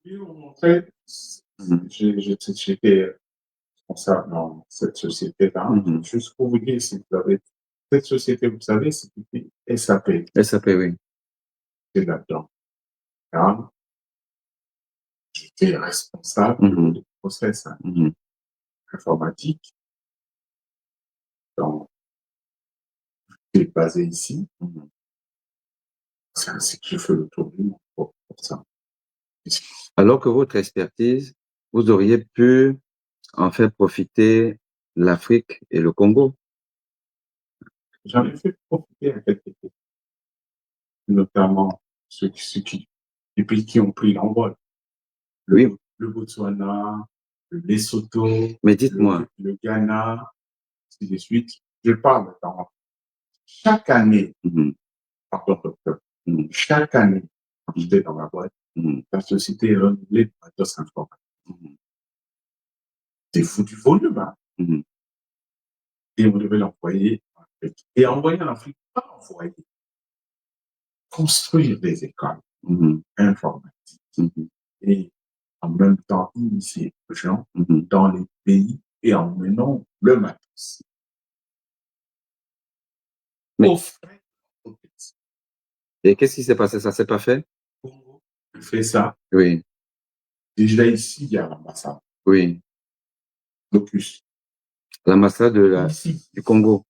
Et on montrait, j'étais responsable dans cette société-là. Juste pour vous dire, si vous avez cette société, vous savez, c'était SAP. SAP, oui. C'est là-dedans. Là, j'étais responsable du process informatique. Donc, j'étais basé ici. C'est ainsi que je fais le tour du monde pour ça. Alors que votre expertise, vous auriez pu en faire profiter l'Afrique et le Congo. J'en ai fait profiter à quelques pays, notamment les pays qui ont pris l'envol. Le Botswana, le Lesotho, mais dites-moi, le Ghana, ainsi de suite. Je parle dans chaque année, pardon, docteur, chaque année, quand j'étais dans ma boîte, la société est renouvelée de matos informatique. C'est fou du volume, hein. Et on devait l'envoyer en Afrique. Et envoyer en Afrique, pas envoyer. Construire des écoles informatiques et en même temps initier les gens dans les pays et en menant le matos. Et qu'est-ce qui s'est passé? Ça s'est pas fait? Congo fait ça. Oui. Déjà ici, il y a l'ambassade. Oui. Locus. L'ambassade du Congo.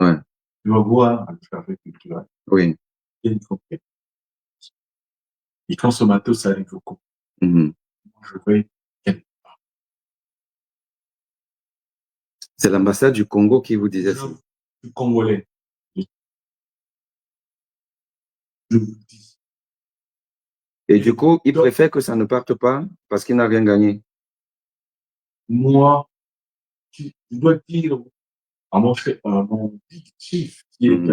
Ouais. Tu vas voir le travail culturel. Oui. Il y a une conquête. Et quand ce matos arrive au Congo, je vais quelque part. C'est l'ambassade du Congo qui vous disait ça? Du Congolais. Je vous dis. Et du coup, il préfère que ça ne parte pas parce qu'il n'a rien gagné. Moi, je dois dire à mon big chief qui est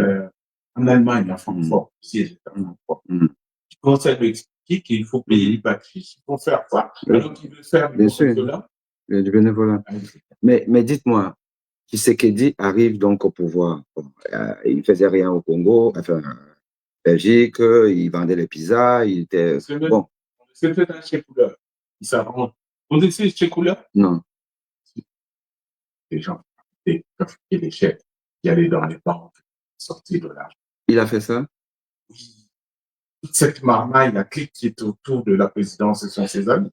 en Allemagne, à Francfort, siège à Francfort. Je commence à lui expliquer qu'il faut payer les batteries, il faut faire quoi, alors qu'il veut faire du bénévolat. Du bénévolat. Mais dites-moi, Tshisekedi arrive donc au pouvoir. Il ne faisait rien au Congo, enfin, Belgique, il vendait les pizzas, il était... Bon. C'est peut-être un chez couleur. Il s'arrange. On dit c'est chez couleur? Non. Les gens qui trafiquaient les chèques, qui allaient dans les banques, sortir de l'argent. Il a fait ça? Oui. Toute cette marmaille, la clique qui est autour de la présidence, ce sont ses amis.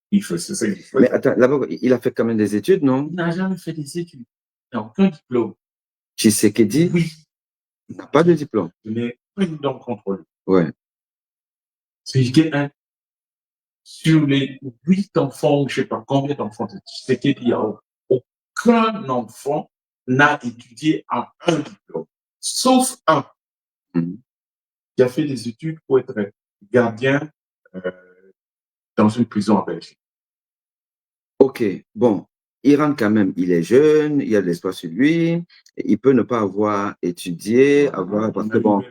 Il fait ça. Mais attends, d'abord, il a fait quand même des études, non? Il n'a jamais fait des études. Il n'a aucun diplôme. Tshisekedi? Oui. Il n'a pas de diplôme. Il n'est pas une dent contre lui. Ouais. C'est un. Sur les 8 enfants, je ne sais pas combien d'enfants, Tshisekedi, il n'y a aucun enfant n'a étudié à un diplôme, sauf un qui a fait des études pour être gardien dans une prison en Belgique. Ok, bon, il rentre quand même, il est jeune, il y a de l'espoir sur lui, il peut ne pas avoir étudié, parce que bon,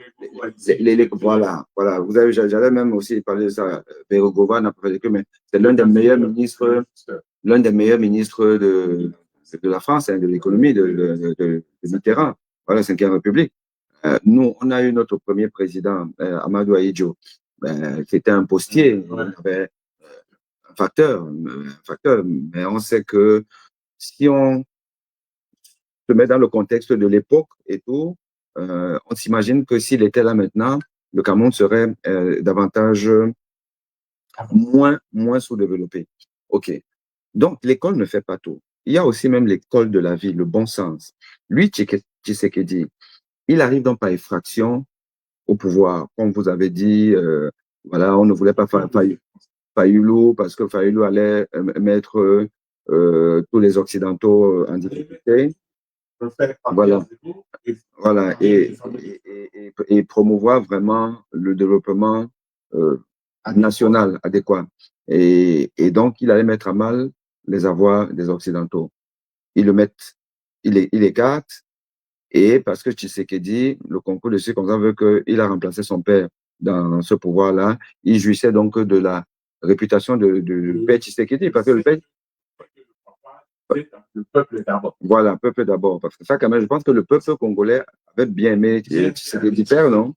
voilà, vous avez, j'allais même aussi parler de ça, Berogova n'a pas fait que, mais c'est l'un des meilleurs ministres de la France, hein, de l'économie, de Mitterrand, voilà, 5e République. Nous, on a eu notre premier président, Amadou Ahidjo, c'était un postier, il avait un facteur, mais on sait que si on se met dans le contexte de l'époque et tout, on s'imagine que s'il était là maintenant, le Cameroun serait davantage moins sous-développé. OK. Donc, l'école ne fait pas tout. Il y a aussi même l'école de la vie, le bon sens. Lui, Tshisekedi, il arrive donc par effraction au pouvoir. Comme vous avez dit, voilà, on ne voulait pas faire Fayoulou parce que Fayoulou allait mettre tous les Occidentaux en difficulté. Voilà, et promouvoir vraiment le développement national adéquat. Et donc, il allait mettre à mal les avoirs des Occidentaux. Il écarte, et parce que Tshisekedi, le concours de circonstances veut qu'il a remplacé son père dans ce pouvoir-là, il jouissait donc de la réputation de père Tshisekedi, parce que le père... Le peuple d'abord. Voilà, peuple d'abord. Parce que ça, quand même, je pense que le peuple congolais avait bien aimé Tshisekedi père, non?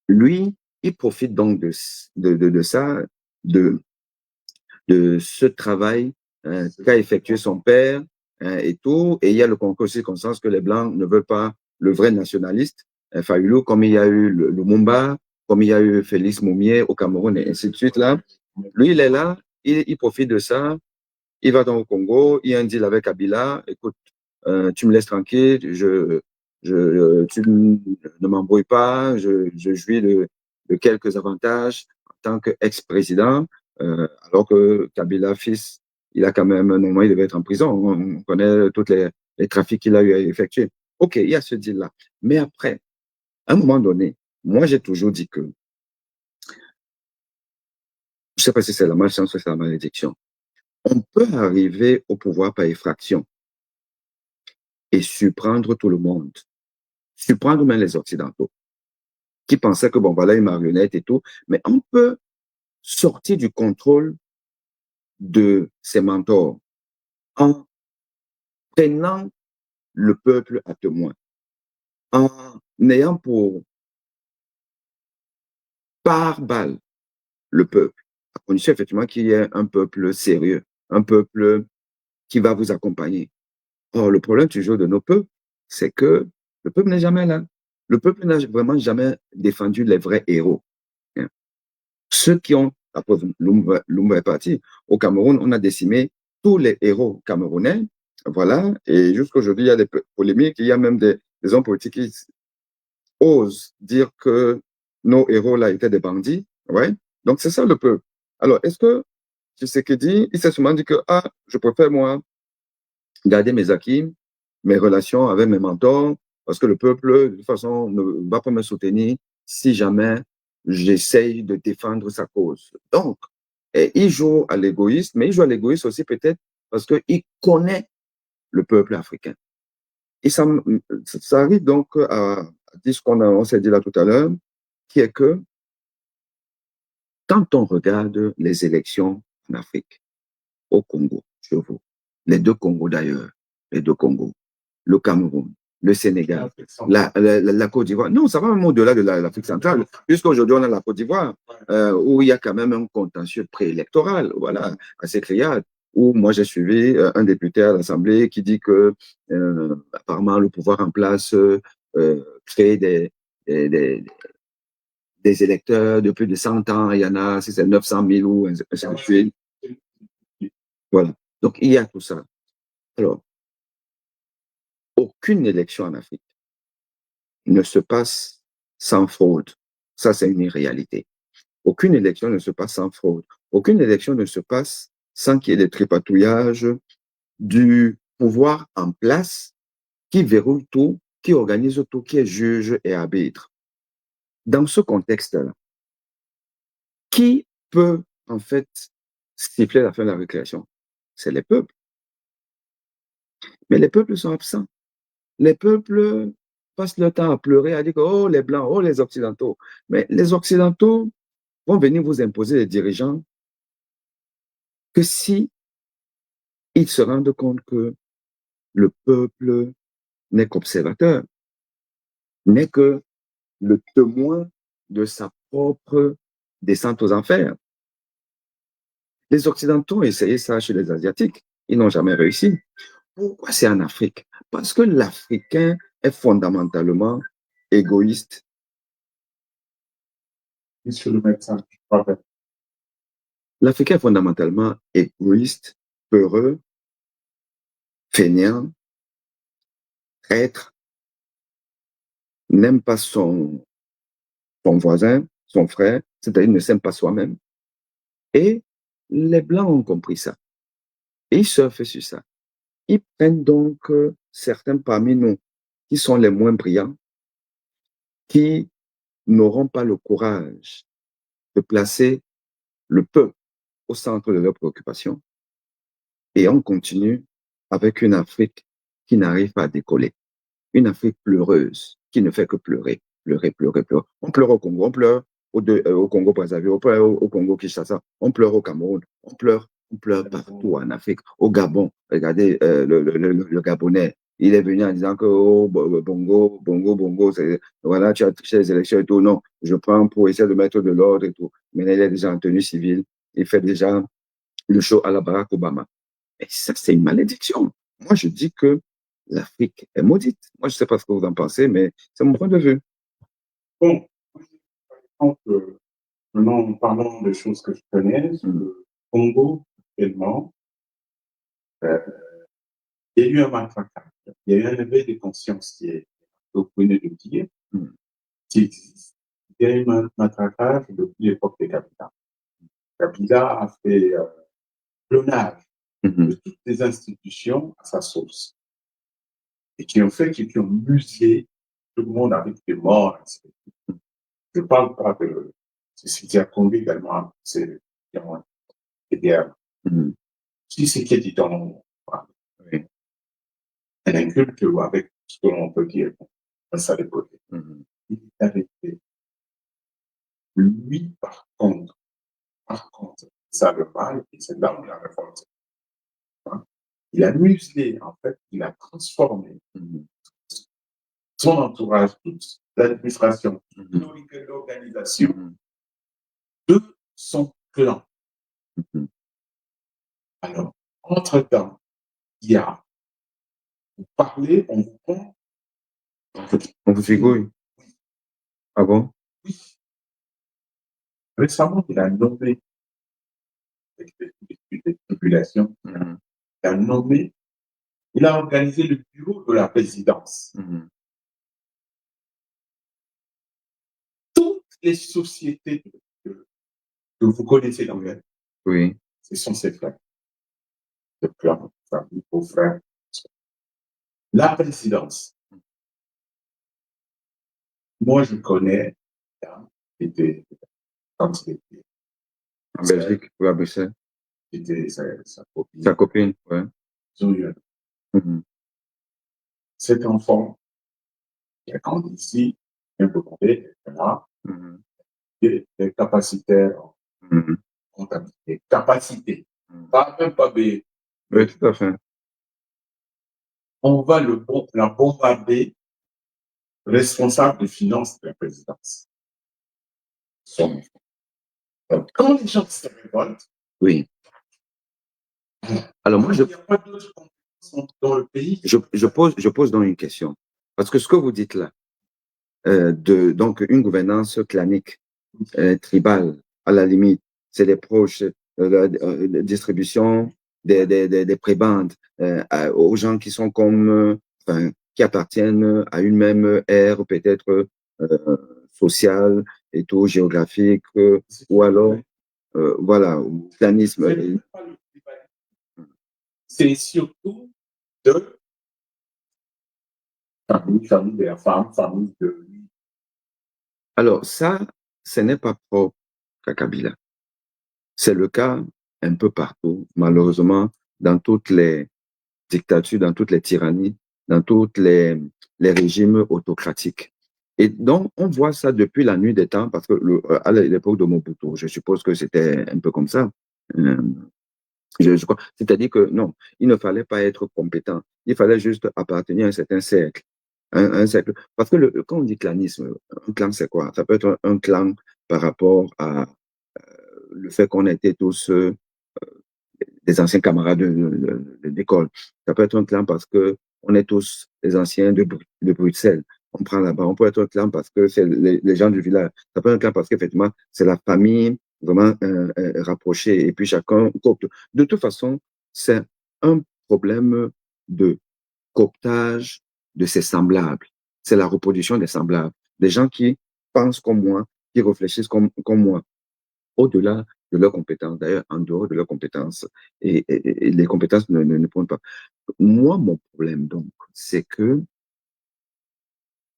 Lui, il profite donc de ça, de ce travail qu'a effectué son père et tout. Et il y a le concours de circonstances que les Blancs ne veulent pas le vrai nationaliste, Fayulu, comme il y a eu le Lumumba, comme il y a eu Félix Moumier au Cameroun et ainsi de suite là. Lui, il est là, il profite de ça. Il va dans le Congo, il y a un deal avec Kabila. Écoute, tu me laisses tranquille, tu ne m'embrouilles pas, je jouis de quelques avantages en tant qu'ex-président, alors que Kabila, fils, il a quand même, normalement, il devait être en prison. On connaît tous les trafics qu'il a eu à effectuer. OK, il y a ce deal-là. Mais après, à un moment donné, moi, j'ai toujours dit que, je ne sais pas si c'est la malchance ou c'est la malédiction, on peut arriver au pouvoir par effraction et surprendre tout le monde, surprendre même les Occidentaux, qui pensaient que, bon, voilà une marionnette et tout, mais on peut sortir du contrôle de ses mentors en prenant le peuple à témoin, en ayant pour pare-balles le peuple, à condition effectivement qu'il y ait un peuple sérieux, un peuple qui va vous accompagner. Or, le problème toujours de nos peuples, c'est que le peuple n'est jamais là. Le peuple n'a vraiment jamais défendu les vrais héros. Ceux qui ont, la preuve, Lumumba est parti. Au Cameroun, on a décimé tous les héros camerounais. Voilà. Et jusqu'aujourd'hui, il y a des polémiques. Il y a même des hommes politiques qui osent dire que nos héros là étaient des bandits. Ouais. Donc, c'est ça le peuple. Alors, est-ce que Tshisekedi, il s'est sûrement dit que, ah, je préfère moi garder mes acquis, mes relations avec mes mentors, parce que le peuple, de toute façon, ne va pas me soutenir si jamais j'essaye de défendre sa cause. Donc, il joue à l'égoïsme, mais il joue à l'égoïsme aussi peut-être parce qu'il connaît le peuple africain. Et ça arrive donc à dire ce on s'est dit là tout à l'heure, qui est que quand on regarde les élections en Afrique, au Congo, je vous, les deux Congos d'ailleurs, les deux Congos, le Cameroun, le Sénégal, la Côte d'Ivoire. Non, ça va même au-delà de l'Afrique centrale, puisqu'aujourd'hui on a la Côte d'Ivoire, où il y a quand même un contentieux préélectoral, voilà, assez criard, où moi j'ai suivi un député à l'Assemblée qui dit que apparemment le pouvoir en place crée des électeurs de plus de 100 ans, il y en a, si c'est 900 000 ou ainsi de suite. Voilà. Donc, il y a tout ça. Alors, aucune élection en Afrique ne se passe sans fraude. Ça, c'est une réalité. Aucune élection ne se passe sans fraude. Aucune élection ne se passe sans qu'il y ait des tripatouillages du pouvoir en place qui verrouille tout, qui organise tout, qui est juge et arbitre. Dans ce contexte-là, qui peut en fait siffler la fin de la récréation? C'est les peuples. Mais les peuples sont absents. Les peuples passent leur temps à pleurer, à dire que oh, les Blancs, oh, les Occidentaux. Mais les Occidentaux vont venir vous imposer des dirigeants que si ils se rendent compte que le peuple n'est qu'observateur, n'est que le témoin de sa propre descente aux enfers. Les Occidentaux ont essayé ça chez les Asiatiques. Ils n'ont jamais réussi. Pourquoi c'est en Afrique? Parce que l'Africain est fondamentalement égoïste. Monsieur le médecin, pardon. L'Africain est fondamentalement égoïste, peureux, fainéant, traître, n'aime pas son voisin, son frère, c'est-à-dire ne s'aime pas soi-même. Et les Blancs ont compris ça. Et ils surfent sur ça. Ils prennent donc certains parmi nous qui sont les moins brillants, qui n'auront pas le courage de placer le peuple au centre de leurs préoccupations. Et on continue avec une Afrique qui n'arrive pas à décoller. Une Afrique pleureuse, qui ne fait que pleurer, pleurer, pleurer, pleurer. On pleure au Congo, on pleure au Congo-Brazzaville, on pleure au Congo-Kinshasa, on pleure au Cameroun, on pleure partout en Afrique. Au Gabon, regardez le Gabonais, il est venu en disant que oh, bongo, voilà, tu as triché les élections et tout. Non, je prends pour essayer de mettre de l'ordre et tout. Maintenant, il est déjà en tenue civile. Il fait déjà le show à la Barack Obama. Et ça, c'est une malédiction. Moi, je dis que l'Afrique est maudite. Moi, je ne sais pas ce que vous en pensez, mais c'est mon point de vue. Bon, par exemple, maintenant, parlons des choses que je connais. Le Congo, actuellement, il y a eu un matraquage. Il y a eu un éveil de conscience qui est, vous venez de dire, qui existe. Il y a eu un matraquage depuis l'époque des Kabila. Kabila a fait clonage de toutes les institutions à sa source. Et qui ont fait, qui ont muselé tout le monde avec des morts. Je ne parle pas de ce qui a conduit également à ces guerres. Si c'est qui est dit dans un inculte avec ce que l'on peut dire, ça des côtés. Il est arrêté. Lui, par contre, ça le mal, et c'est là où il a révolté. Il a muselé, en fait, il a transformé son entourage, toute l'administration, l'organisation de son clan. Alors, entre-temps, il y a, vous parlez, on vous prend. On vous figouille. Ah bon? Oui. Récemment, il a nommé, avec des populations, il a organisé le bureau de la présidence. Toutes les sociétés que vous connaissez dans le oui. Ce sont ses frères. Ses frères, famille, beaux-frères. La présidence. Moi, je connais, quand il était en Belgique, ou à Bruxelles. C'était sa copine. Sa copine, ouais. Ils ont eu cet enfant qui a grandi ici, un peu compté, là, des capacités comptabilité. Capacité. Pas même pas B. Oui, tout à fait. On va la bombarder, responsable des finances de la présidence. Son enfant. Donc, quand les gens se révoltent, oui. Alors moi, il n'y a pas d'autres compétences dans le pays. Je pose donc une question. Parce que ce que vous dites là, donc une gouvernance clanique, tribale, à la limite, c'est des proches, la distribution des prébendes aux gens qui sont comme, enfin, qui appartiennent à une même ère, peut-être sociale et tout, géographique, ou alors, voilà, clanisme. C'est surtout de famille de la femme, famille de... Alors ça, ce n'est pas propre à Kabila. C'est le cas un peu partout, malheureusement, dans toutes les dictatures, dans toutes les tyrannies, dans tous les régimes autocratiques. Et donc, on voit ça depuis la nuit des temps, parce que à l'époque de Mobutu, je suppose que c'était un peu comme ça. Je crois. C'est-à-dire que non, il ne fallait pas être compétent. Il fallait juste appartenir à un certain cercle. Un cercle. Parce que quand on dit clanisme, un clan, c'est quoi? Ça peut être un clan par rapport à le fait qu'on était tous des anciens camarades d'école. Ça peut être un clan parce que on est tous des anciens de Bruxelles. On prend là-bas. On peut être un clan parce que c'est les gens du village. Ça peut être un clan parce qu'effectivement, c'est la famille vraiment rapprochée et puis chacun copte. De toute façon, c'est un problème de cooptage de ses semblables. C'est la reproduction des semblables. Des gens qui pensent comme moi, qui réfléchissent comme moi, au-delà de leurs compétences, d'ailleurs en dehors de leurs compétences, et les compétences ne pointent pas. Moi, mon problème, donc, c'est que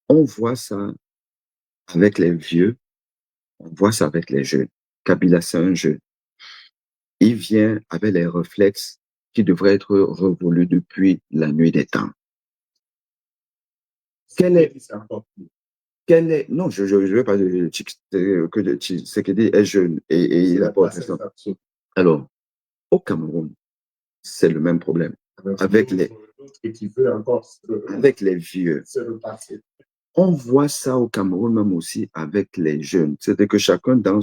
on voit ça avec les vieux, on voit ça avec les jeunes. Kabila, c'est un jeune. Il vient avec les réflexes qui devraient être révolus depuis la nuit des temps. Non, je ne veux pas dire que Tshisekedi est jeune et il apporte ça. Alors, au Cameroun, c'est le même problème. Avec les, autre et qui veut encore avec les vieux. se repasser. On voit ça au Cameroun même aussi avec les jeunes. C'est que chacun dans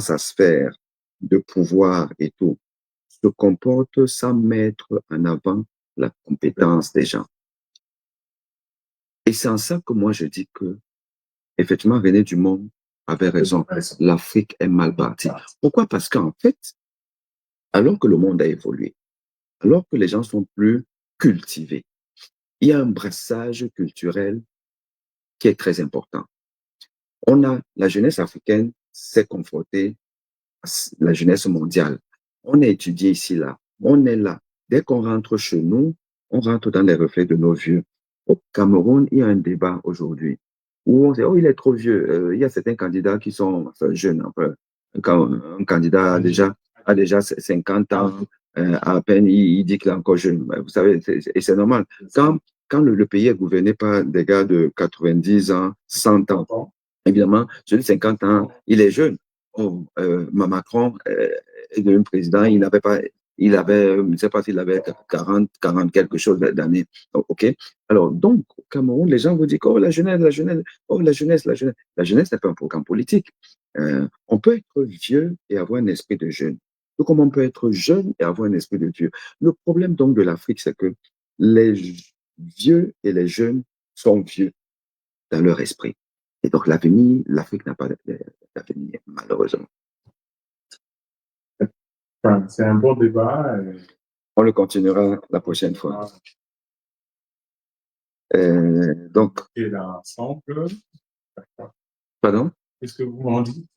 sa sphère de pouvoir et tout se comporte sans mettre en avant la compétence des gens. Et c'est en ça que moi je dis que, effectivement, René Dumont avait raison. L'Afrique est mal partie. Pourquoi? Parce qu'en fait, alors que le monde a évolué, alors que les gens sont plus cultivés, il y a un brassage culturel qui est très important. La jeunesse africaine s'est confrontée à la jeunesse mondiale. On a étudié ici, là. On est là. Dès qu'on rentre chez nous, on rentre dans les reflets de nos vieux. Au Cameroun, il y a un débat aujourd'hui où on dit, oh, il est trop vieux. Il y a certains candidats qui sont jeunes. Enfin, un candidat a déjà 50 ans, à peine, il dit qu'il est encore jeune. Vous savez, et c'est normal. Quand le pays est gouverné par des gars de 90 ans, 100 ans, évidemment, celui de 50 ans, il est jeune. Oh, Macron est devenu président, il avait, je ne sais pas s'il avait 40 quelque chose d'années. OK? Alors, donc, au Cameroun, les gens vous disent, oh, la jeunesse, oh, la jeunesse. La jeunesse n'est pas un programme politique. On peut être vieux et avoir un esprit de jeune. Tout comme on peut être jeune et avoir un esprit de vieux. Le problème, donc, de l'Afrique, c'est que les vieux et les jeunes sont vieux dans leur esprit. Et donc, l'Afrique n'a pas d'avenir, malheureusement. Enfin, c'est un bon débat. On le continuera la prochaine fois. Donc. Et là, ensemble. Pardon? Qu'est-ce que vous m'en dites?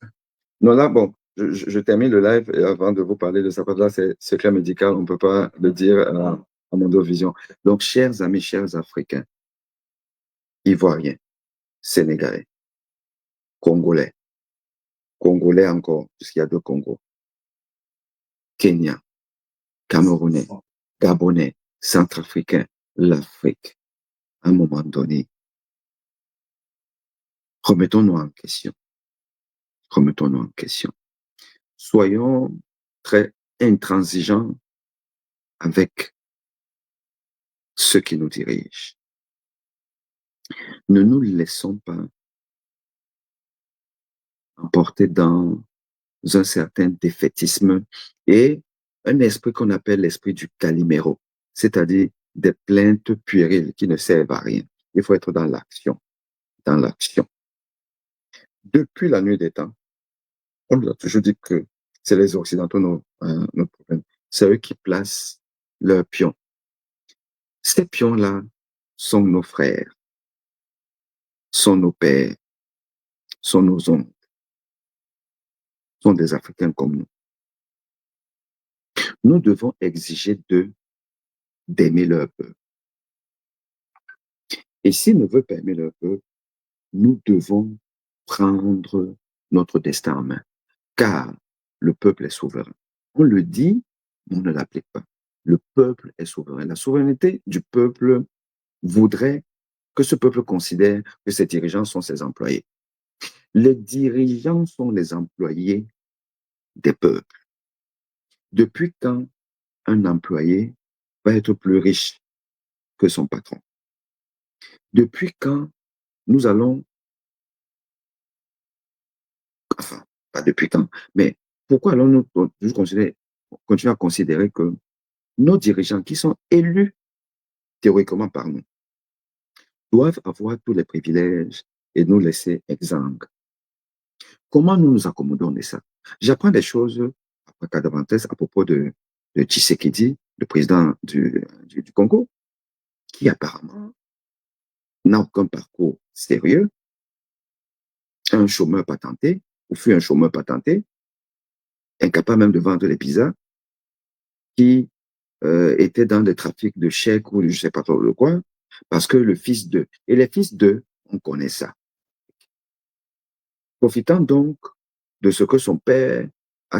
Non, là, bon, je termine le live et avant de vous parler de ça, parce que là, c'est secret médical, on ne peut pas le dire à Mondovision. Donc, chers amis, chers Africains, Ivoiriens, Sénégalais, Congolais encore, puisqu'il y a 2 Congos, Kenya, Camerounais, Gabonais, Centrafricains, l'Afrique, à un moment donné, remettons-nous en question. Remettons-nous en question. Soyons très intransigeants avec ceux qui nous dirigent. Ne nous laissons pas emporter dans un certain défaitisme et un esprit qu'on appelle l'esprit du Calimero, c'est-à-dire des plaintes puériles qui ne servent à rien. Il faut être dans l'action, dans l'action. Depuis la nuit des temps, on nous a toujours dit que c'est les Occidentaux notre problème. C'est eux qui placent leurs pions. Ces pions-là sont nos frères, sont nos pères, sont nos oncles, sont des Africains comme nous. Nous devons exiger d'eux d'aimer leur peuple. Et s'ils ne veulent pas aimer leur peuple, nous devons prendre notre destin en main, car le peuple est souverain. On le dit, mais on ne l'applique pas. Le peuple est souverain. La souveraineté du peuple voudrait que ce peuple considère que ses dirigeants sont ses employés. Les dirigeants sont les employés des peuples. Depuis quand un employé va être plus riche que son patron? Depuis quand nous allons, enfin, pas depuis quand, mais pourquoi allons-nous continuer à considérer que nos dirigeants qui sont élus théoriquement par nous doivent avoir tous les privilèges et nous laisser exsangues? Comment nous nous accommodons de ça? J'apprends des choses à propos de Tshisekedi, le président du Congo, qui apparemment n'a aucun parcours sérieux, un chômeur patenté, ou fut un chômeur patenté, incapable même de vendre les pizzas, qui était dans des trafics de chèques ou je ne sais pas trop de quoi, parce que le fils d'eux, et les fils d'eux, on connaît ça. Profitant donc de ce que son père a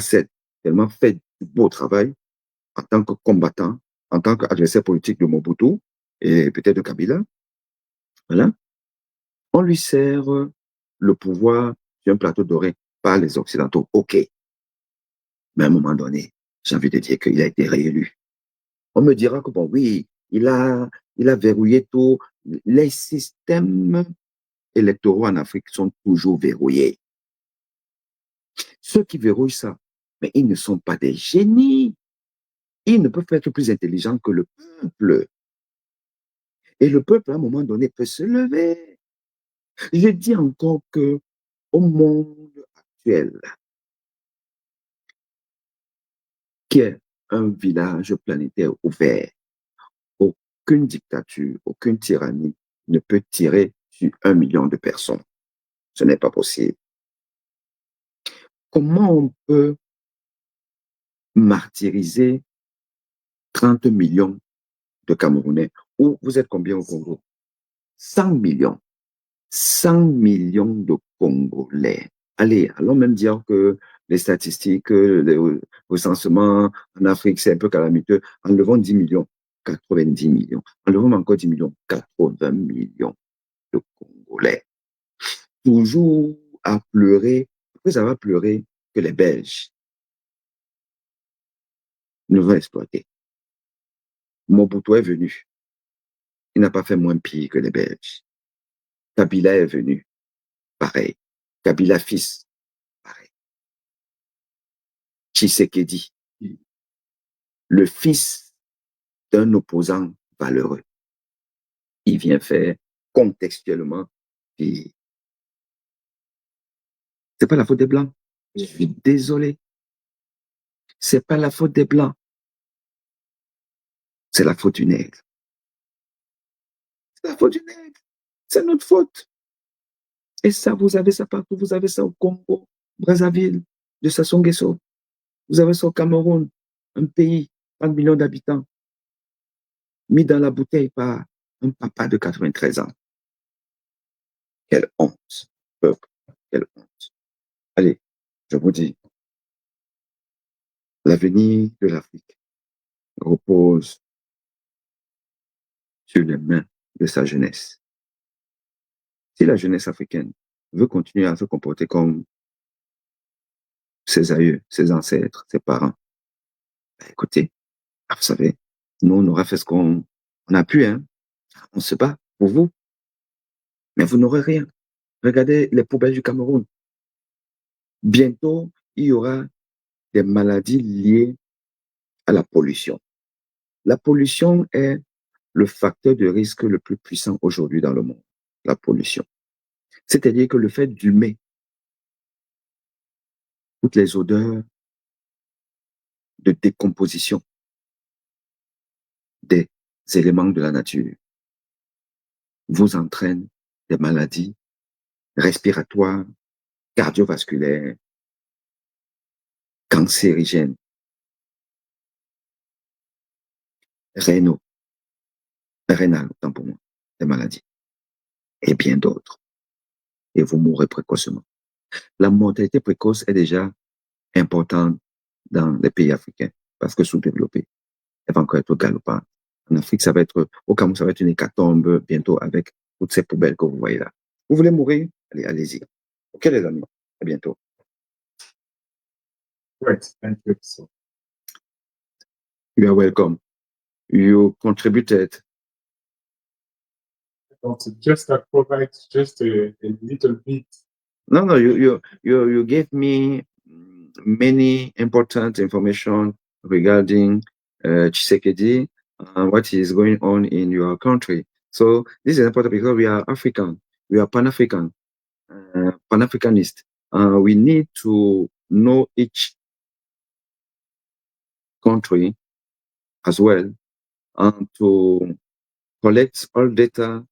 tellement fait du beau travail en tant que combattant, en tant qu'adversaire politique de Mobutu et peut-être de Kabila, voilà, on lui sert le pouvoir sur un plateau doré par les Occidentaux. OK. Mais à un moment donné, j'ai envie de dire qu'il a été réélu. On me dira que, bon, oui, il a verrouillé tout. Les systèmes électoraux en Afrique sont toujours verrouillés. Ceux qui verrouillent ça, mais ils ne sont pas des génies. Ils ne peuvent pas être plus intelligents que le peuple. Et le peuple, à un moment donné, peut se lever. Je dis encore que au monde actuel, qui est un village planétaire ouvert, aucune dictature, aucune tyrannie ne peut tirer sur 1 million de personnes. Ce n'est pas possible. Comment on peut martyriser 30 millions de Camerounais? Ou vous êtes combien au Congo? 100 millions. 100 millions de Congolais. Allez, allons même dire que les statistiques, les recensements en Afrique, c'est un peu calamiteux. Enlevons 10 millions, 90 millions. Enlevons encore 10 millions, 80 millions de Congolais. Toujours à pleurer. Pourquoi ça va pleurer que les Belges nous ont exploités? Mobutu est venu. Il n'a pas fait moins pire que les Belges. Kabila est venu. Pareil. Kabila fils. Pareil. Tshisekedi, le fils d'un opposant valeureux. Il vient faire contextuellement. Et c'est pas la faute des Blancs. Je suis désolé. C'est pas la faute des Blancs. C'est la faute du nègre. C'est la faute du nègre. C'est notre faute. Et ça, vous avez ça partout. Vous avez ça au Congo, Brazzaville, de Sassou Nguesso. Vous avez ça au Cameroun, un pays, 30 millions d'habitants, mis dans la bouteille par un papa de 93 ans. Quelle honte, peuple, quelle honte. Allez, je vous dis, l'avenir de l'Afrique repose sur les mains de sa jeunesse. Si la jeunesse africaine veut continuer à se comporter comme ses aïeux, ses ancêtres, ses parents, écoutez, vous savez, nous, on aura fait ce qu'on a pu, hein. On se bat pour vous, mais vous n'aurez rien. Regardez les poubelles du Cameroun. Bientôt, il y aura des maladies liées à la pollution. La pollution est le facteur de risque le plus puissant aujourd'hui dans le monde, la pollution. C'est-à-dire que le fait d'humer toutes les odeurs de décomposition des éléments de la nature vous entraîne des maladies respiratoires, cardiovasculaires, cancérigènes, rénales, autant pour moi, des maladies, et bien d'autres. Et vous mourrez précocement. La mortalité précoce est déjà importante dans les pays africains, parce que sous-développés, elle va encore être galopante. En Afrique, ça va être, au Cameroun, ça va être une hécatombe bientôt avec toutes ces poubelles que vous voyez là. Vous voulez mourir? Allez, allez-y. Ok, les amis, à bientôt. Right, thank you. So, you are welcome. You contributed. Just that provides just a little bit. No, you gave me many important information regarding Tshisekedi and what is going on in your country. So this is important because we are African, we are Pan-African, Pan-Africanist. We need to know each country as well and to collect all data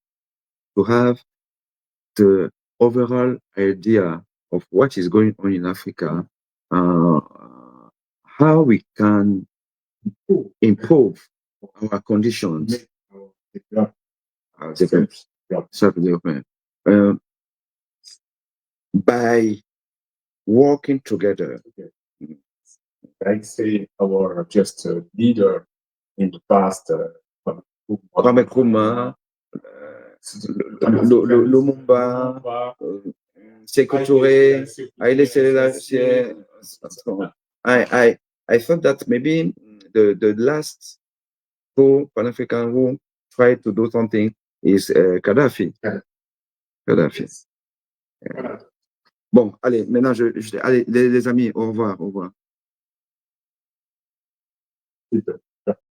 to have the overall idea of what is going on in Africa, how we can improve our conditions, self-development, by working together. Like say our just leader in the past, Kwame Nkrumah, Lumumba, Sékou Touré, Haile Selassie. I thought that maybe the last who, Pan-African, who tried to do something is Kadhafi. Kadhafi. Yes. Voilà. Bon, allez, maintenant, allez, les amis, au revoir, au revoir. Super.